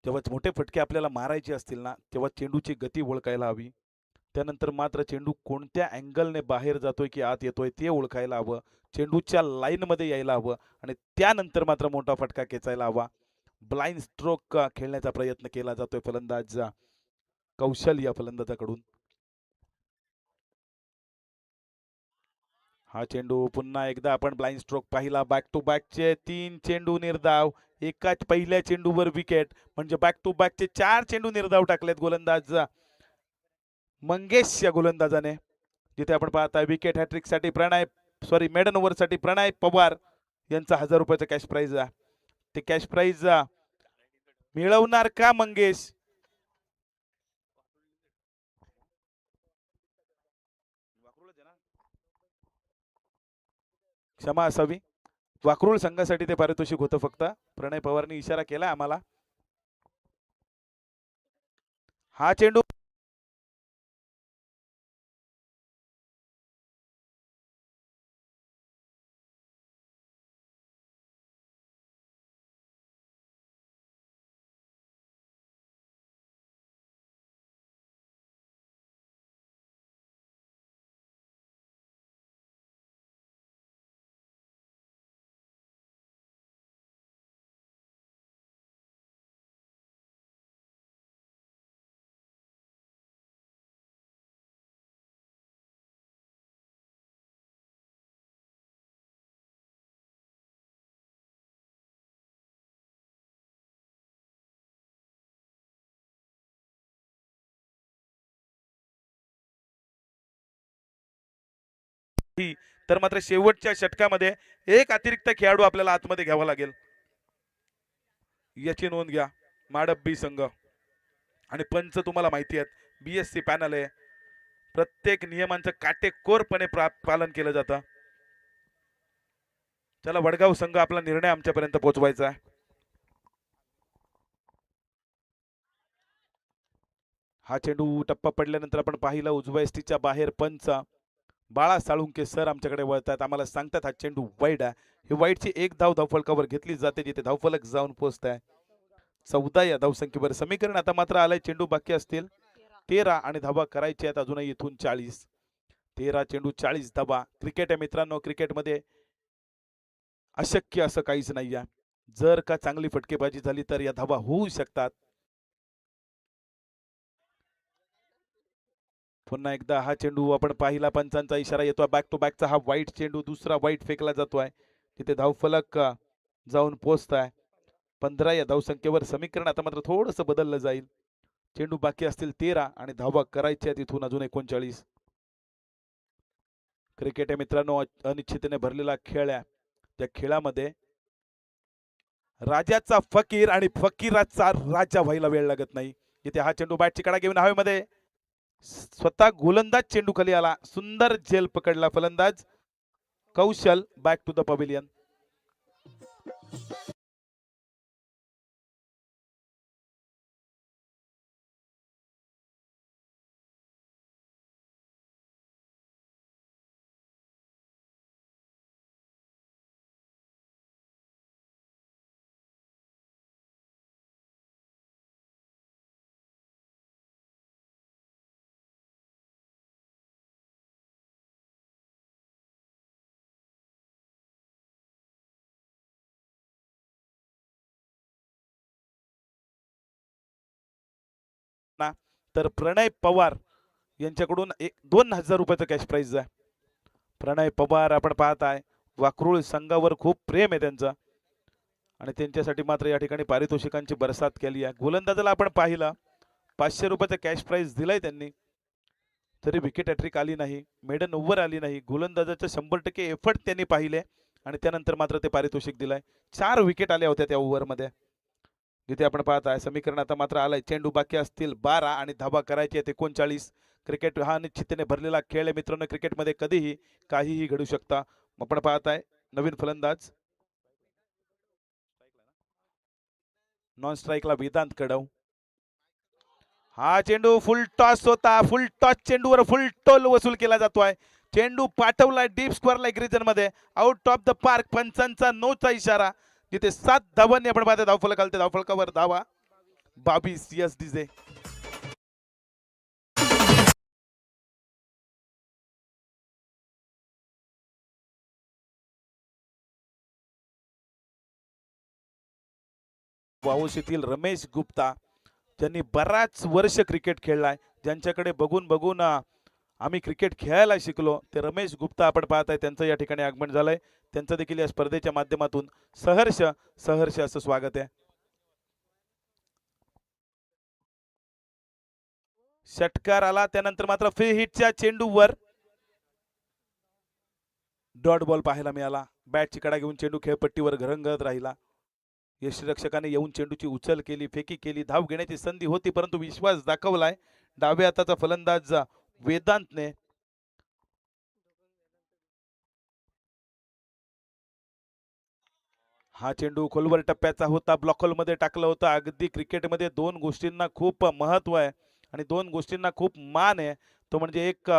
जेव्हा मोठे फटके आपल्याला मारायचे असतील ना, तेव्हा चेंडूची गती ओळखायला हवी. त्यानंतर मात्र चेंडू कोणत्या अँगलने बाहेर जातोय की आत येतोय ते ओळखायला हवं. चेंडूच्या लाईनमध्ये यायला हवं आणि त्यानंतर मात्र मोठा फटका खेचायला हवा. ब्लाइंड स्ट्रोक खेळण्याचा प्रयत्न केला जातोय फलंदाज कौशल या फलंदाजाकडून. हा चेंडू पुन्हा एकदा आपण ब्लाइंड स्ट्रोक पाहिला. बॅक टू बॅकचे 3 चेंडू निर्धाव. एकाच पहिल्या चेंडूवर विकेट, म्हणजे बॅक टू बॅकचे 4 चेंडू निर्धाव टाकलेत गोलंदाज मंगेश या गोलंदाजाने. जिथे आपण पाहताय विकेट हॅट्रिक साठी मेडन ओव्हर साठी प्रणय पवार यांचा 1000 रुपयाचा कॅश प्राइज. ते कॅश प्राइज मिळवणार का मंगेश? क्षमा असावी. वाकरूळ संघासाठी ते पारितोषिक होतं फक्त. प्रणय पवारने इशारा केला आम्हाला. हा चेंडू तर मात्र शेवटच्या षटकामध्ये एक अतिरिक्त खेळाडू आपल्याला आतमध्ये घ्यावा लागेल. याची नोंद घ्या. माडप बी संघ आणि पंच तुम्हाला माहिती आहेत, BSC पॅनल आहे. प्रत्येक नियमांचं काटेकोरपणे पालन केलं जातं. चला वडगाव संघ, आपला निर्णय आमच्यापर्यंत पोहोचवायचा आहे. हा चेंडू टप्पा पडल्यानंतर आपण पाहिलं उजव्या एसटीच्या बाहेर पंच बाळा साळुंके सर आमच्याकडे वळतात, आम्हाला सांगतात हा चेंडू वाईड आहे. ही वाईडची एक धाव धावफलकावर घेतली जाते, जिथे धावफलक जाऊन पोहोचत आहे 14 या धावसंख्येवर समीकरण. आता मात्र आलाय, चेंडू बाकी असतील 13 आणि धावा करायची आहेत अजूनही इथून 40. 13 चेंडू 40 धावा. क्रिकेट आहे मित्रांनो, क्रिकेटमध्ये अशक्य असं काहीच नाही आहे. जर का चांगली फटकेबाजी झाली तर या धावा होऊ शकतात. पुन्हा एकदा हा चेंडू आपण पाहिला, पंचांचा इशारा येतोय, बॅक टू बॅकचा हा वाईट चेंडू, दुसरा वाईट फेकला जातोय, तिथे धावफलक जाऊन पोहोचत आहे 15 या धावसंख्येवर समीकरण. आता मात्र थोडंसं बदललं जाईल. चेंडू बाकी असतील 13 आणि धावा करायच्या तिथून अजून 39. क्रिकेट आहे मित्रांनो, अनिश्चिततेने भरलेला खेळ आहे. त्या खेळामध्ये राजाचा फकीर आणि फकीराचा राजा व्हायला वेळ लागत नाही. इथे हा चेंडू बॅटची कडा घेऊन हवेमध्ये स्वतः गोलंदाज चेंडू खाली आला, सुंदर झेल पकडला फलंदाज Kaushal. Back to the pavilion. तर प्रणय पवार यांच्याकडून 2,000 रुपयाचं कॅश प्राइज आहे. प्रणय पवार आपण पाहताय, वाकरूळ संघावर खूप प्रेम आहे त्यांचं आणि त्यांच्यासाठी मात्र या ठिकाणी पारितोषिकांची बरसात केली आहे. गोलंदाजाला आपण पाहिलं, 500 रुपयाचं कॅश प्राइज दिलाय त्यांनी, तरी विकेट हॅट्रिक आली नाही, मेडन ओव्हर आली नाही. गोलंदाजाचं 100% एफर्ट त्यांनी पाहिले आणि त्यानंतर मात्र ते पारितोषिक दिलंय. 4 विकेट आल्या होत्या त्या ओव्हरमध्ये, जिथे आपण पाहताय समीकरण. आता मात्र आलाय, चेंडू बाकी असतील 12 आणि धावा करायची आहेत 39. क्रिकेट हा निश्चिततेने भरलेला खेळ आहे मित्रांनो, क्रिकेटमध्ये कधीही काहीही घडू शकता. आपण पाहताय नवीन फलंदाज नॉन स्ट्राईकला वेदांत कडव. हा चेंडू फुल टॉस होता, फुल टॉस चेंडूवर फुल टोल वसूल केला जातोय. चेंडू पाठवलाय डीप स्क्वेअर लाईक रिजन मध्ये, आउट ऑफ द पार्क. पंचांचा नोचा इशारा, जिथे 7 धावांनी आपण पाहतो धावफलक आलते. धावफलकावर धावा 22. Yes DJ. वाऊस येथील रमेश गुप्ता, ज्यांनी बराच वर्ष क्रिकेट खेळलाय, ज्यांच्याकडे बघून बघून आम्ही क्रिकेट खेळायला शिकलो, ते रमेश गुप्ता आपण पाहताय, त्यांचं या ठिकाणी आगमन झालंय. त्यांचं देखील या स्पर्धेच्या माध्यमातून सहर्ष सहर्ष असं स्वागत आहे. षटकार आला, त्यानंतर मात्र फ्री हिटच्या चेंडूवर डॉट बॉल पाहायला मिळाला. बॅटची कडा घेऊन चेंडू खेळपट्टीवर घरंगत राहिला. यष्टीरक्षकाने येऊन चेंडूची उचल केली, फेकी केली, धाव घेण्याची संधी होती, परंतु विश्वास दाखवलाय डाव्या हाताचा फलंदाज वेदांतने. हा चेंडू खोलवर टप्प्याचा होता, ब्लॉक होल मध्ये टाकलं होतं. अगदी क्रिकेटमध्ये 2 गोष्टींना खूप महत्व आहे आणि 2 गोष्टींना खूप मान आहे. तो म्हणजे एक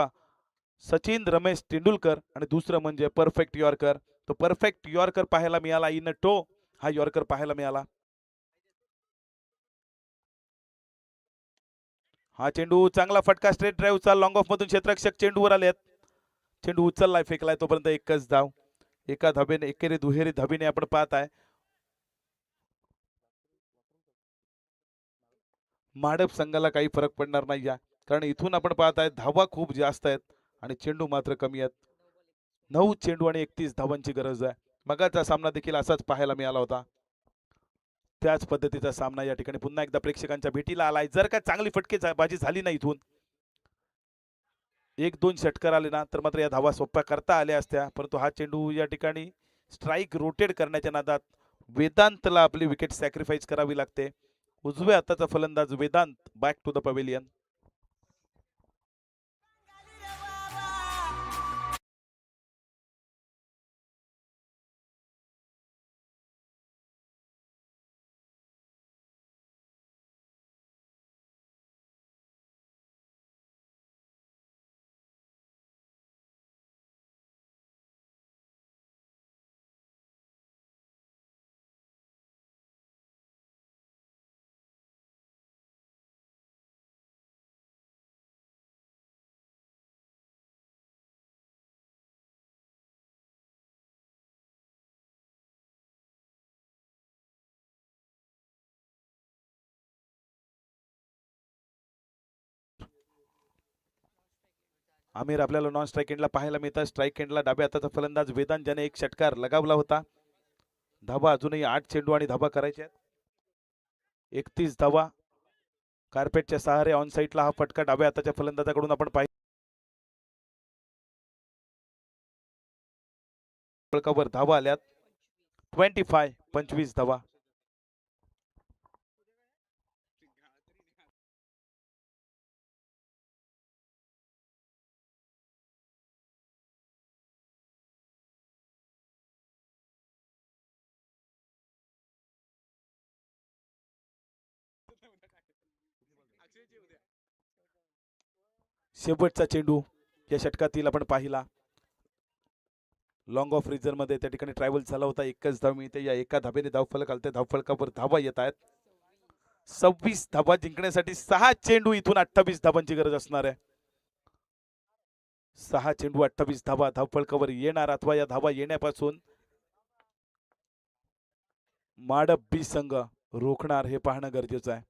सचिन रमेश तेंडुलकर आणि दुसरं म्हणजे परफेक्ट यॉर्कर. तो परफेक्ट यॉर्कर पाहायला मिळाला, इन टो हा यॉर्कर पाहायला मिळाला. हा चेंडू चांगला फटका, स्ट्रेट ड्राईव्हचा, लॉंग ऑफ मधून क्षेत्ररक्षक चेंडूवर आलेत. चेंडू उचललाय, फेकलाय, तोपर्यंत एकच धाव. एका धाबेने एकेरी दुहेरी धाबीने आपण पाहताय माडप संघाला काही फरक पडणार नाही, कारण इथून आपण पाहताय धावा खूप जास्त आहेत आणि चेंडू मात्र कमी आहेत. 9 चेंडू आणि 31 धावांची गरज आहे. मगाचा सामना देखील असाच पाहायला मिळाला होता. त्याच पद्धतीचा सामना या ठिकाणी पुन्हा एकदा प्रेक्षकांच्या भेटीला आलाय. जर का चांगली फटकेबाजी झाली नाही, इथून 1-2 षटकार आले ना, तर मात्र या धावा सोप्या करता आल्या असत्या, परंतु हा चेंडू या ठिकाणी स्ट्राईक रोटेट करण्याच्या नादात वेदांतला आपली विकेट सॅक्रिफाईस करावी लागते. उजव्या हाताचा फलंदाज Vedant, back to the pavilion. Aamir आपल्याला नॉन स्ट्राईक एंडला पाहायला मिळतं. स्ट्राईक एंडला डाव्या हाताचा फलंदाज वेदांत ज्याने एक षटकार लगावला होता. धावा अजूनही 8 चेंडू आणि धावा करायच्या आहेत. 31 धावा. कार्पेटच्या सहारे ऑन साईडला हा फटका डाव्या हाताच्या फलंदाजाकडून आपण पाहिला. फलकावर धावा आल्यात 25 धावा. शेवटचा चेंडू या षटकातील आपण पाहिला. लॉंग ऑफ रिझर्व मध्ये त्या ठिकाणी ट्रॅव्हल झाला होता. एकच धाव मिळते. या एका धाब्याने धावफलक आलते. धावफलकावर धावा येत आहेत. 26 धावा जिंकण्यासाठी 6 चेंडू इथून 28 धावांची गरज असणार आहे. 6 चेंडू 28 धावा धावफलकावर येणार अथवा या धावा येण्यापासून माडप बी संघ रोखणार हे पाहणं गरजेचं आहे.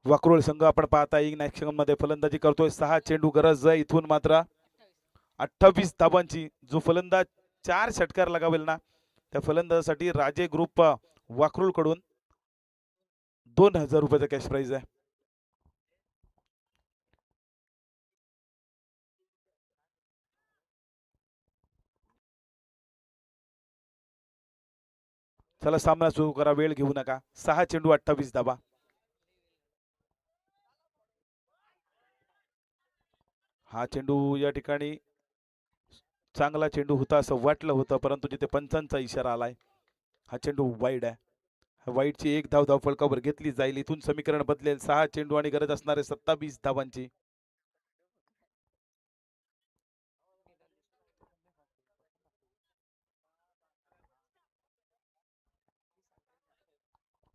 वाकरोळ संघ आपण पाहता इन ऍक्शन मध्ये फलंदाजी करतोय. 6 चेंडू गरज आहे इथून मात्र 28 धावांची. जो फलंदाज 4 षटकार लगावेल ना त्या फलंदाजासाठी राजे ग्रुप वाकरोळ कडून 2000 रुपयाचा कॅश प्राइज आहे. चला सामना सुरू करा. वेळ घेऊ नका. 6 चेंडू 28 धावा. हा चेंडू या ठिकाणी चांगला चेंडू होता असं वाटलं होतं परंतु जिथे पंचांचा इशारा आलाय. हा चेंडू वाईड आहे. वाईडची एक धाव धावफलकावर घेतली जाईल. इथून समीकरण बदलेल. 6 चेंडू आणि गरज असणारे 27 धावांची.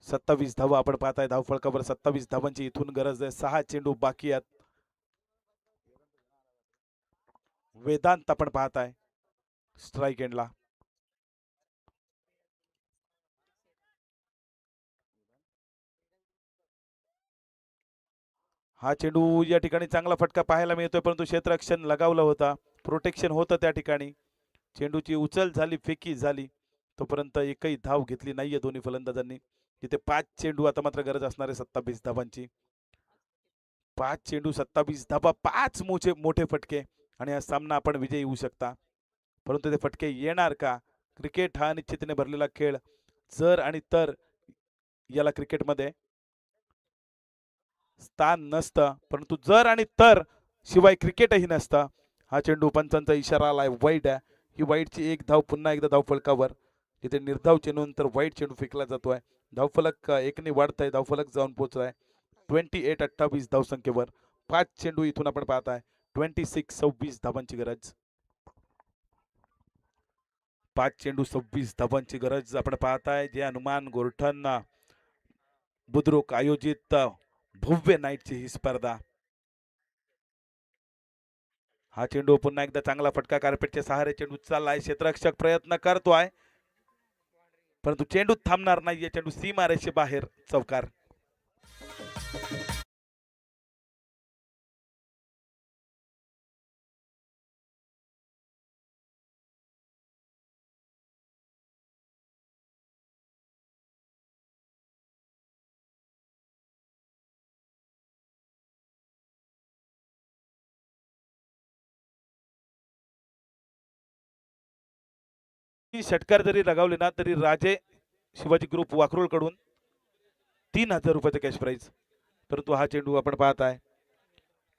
सत्तावीस धावा आपण पाहताय. धावफलकावर 27 धावांची इथून गरज आहे. 6 चेंडू बाकी आहेत. वेदांत आपण पाहताय स्ट्राईक एंडला. हा चेंडू या ठिकाणी चांगला फटका पाहायला मिळतोय परंतु क्षेत्ररक्षण लगावलं होता. प्रोटेक्शन होतं त्या ठिकाणी. चेंडूची उचल झाली. फेकी झाली. तोपर्यंत एकही धाव घेतली नाहीये दोन्ही फलंदाजांनी. तिथे 5 चेंडू आता मात्र गरज असणारे 27 धावांची. 5 चेंडू 27 धावा. 5 मोठे फटके आणि हा सामना आपण विजयी येऊ शकता. परंतु ते फटके येणार का? क्रिकेट हा अनिश्चिततेने भरलेला खेळ. जर आणि तर याला क्रिकेटमध्ये स्थान नसतं परंतु जर आणि तर शिवाय क्रिकेटही नसतं. हा चेंडू पंचांचा इशारा आलाय. वाईड आहे. ही वाईडची एक धाव पुन्हा एकदा धावफलकावर. तिथे निर्धाव चेंडूनंतर वाईड चेंडू फेकला जातोय. धावफलक एकने वाढत आहे. धावफलक जाऊन पोहोचलाय 28-28 धावसंख्येवर. 5 चेंडू इथून आपण पाहताय. 26 धावांची गरज. 5 चेंडू 26 धावांची गरज आपण पाहताय. जे हनुमान गोरठण बुद्रुक आयोजित भव्य नाईटची ही स्पर्धा. हा चेंडू पुन्हा एकदा चांगला फटका. कार्पेटच्या सहारे चेंडू चाललाय. क्षेत्ररक्षक प्रयत्न करतोय. परंतु चेंडू थांबणार नाही. चेंडू सीमारेषे बाहेर चौकार. षटकार जरी लगावले ना तरी राजे शिवाजी ग्रुप वाकरोळ कडून 3000 रुपयाचं कॅश प्राइज. परंतु हा चेंडू आपण पाहत आहे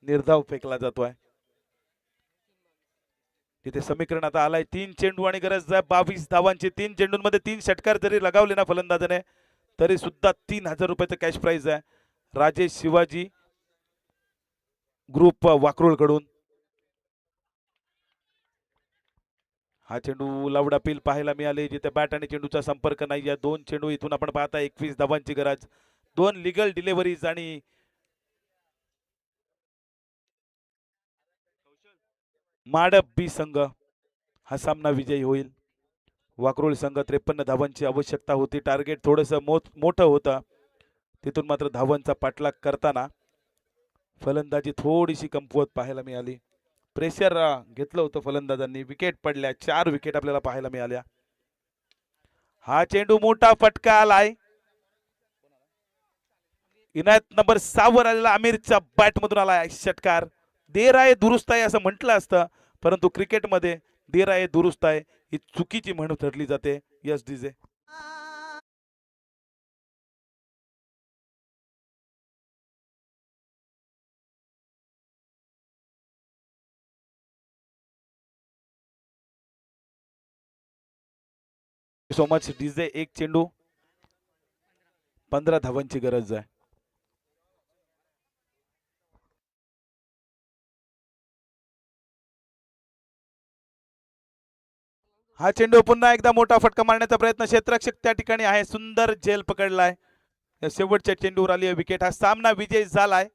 निर्धाव फेकला जातोय. तिथे समीकरण आता आलाय 3 चेंडू आणि गरज आहे 22 धावांची. 3 चेंडूंमध्ये 3 षटकार जरी लगावले ना फलंदाजाने तरी सुद्धा 3000 रुपयाचं कॅश प्राइज आहे राजेश शिवाजी ग्रुप वाकरोळ कडून. हा चेंडू लावडा पील पाहायला मिळाले जिथे बॅट आणि चेंडूचा संपर्क नाही. या 2 चेंडू इथून आपण पाहता 21 धावांची गरज. 2 लिगल डिलिव्हरीज आणि माडप बी संघ हा सामना विजयी होईल. वाकरोळ संघ 53 धावांची आवश्यकता होती. टार्गेट थोडंसं मोठं होतं. तिथून मात्र धावांचा पाठलाग करताना फलंदाजी थोडीशी कमकुवत पाहायला मिळाली. प्रेशर घेतलं होतं फलंदाजांनी. विकेट पडल्या. 4 विकेट आपल्याला पाहायला मिळाल्या. हा चेंडू मोठा फटका आलाय. इनायत नंबर 6 वर आलेला आमिरच्या बॅट मधून आलाय षटकार. देर आहे दुरुस्त आहे असं म्हटलं असतं परंतु क्रिकेटमध्ये देर आहे दुरुस्त आहे ही चुकीची म्हणून ठरली जाते. Yes DJ. So much DJ. एक चेंडू 15 धावांची गरज आहे. हा चेंडू पुन्हा एकदा मोठा फटका मारण्याचा प्रयत्न. क्षेत्ररक्षक त्या ठिकाणी आहे. सुंदर झेल पकडलाय. शेवटच्या चेंडूवर आली विकेट. हा सामना विजयी झालाय.